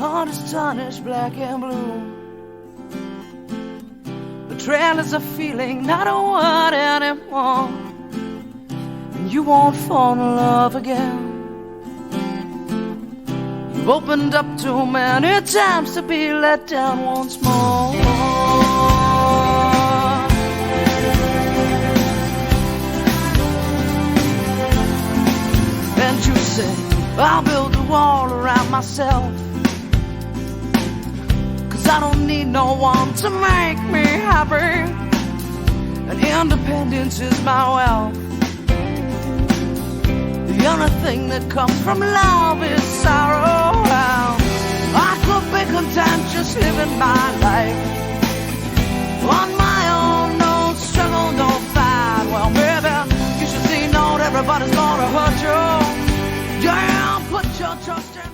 heart is tarnished black and blue. Betrayal is a feeling, not a word anymore. And you won't fall in love again. You've opened up too many times to be let down once more. And you say, I'll build a wall around myself, 'cause I don't need no one to make me happy, and independence is my wealth. The only thing that comes from love is sorrow. I could be content just living my life on my own, no struggle, no fight. Well, baby, you should see not everybody's gonna hurt you. Yeah, put your trust in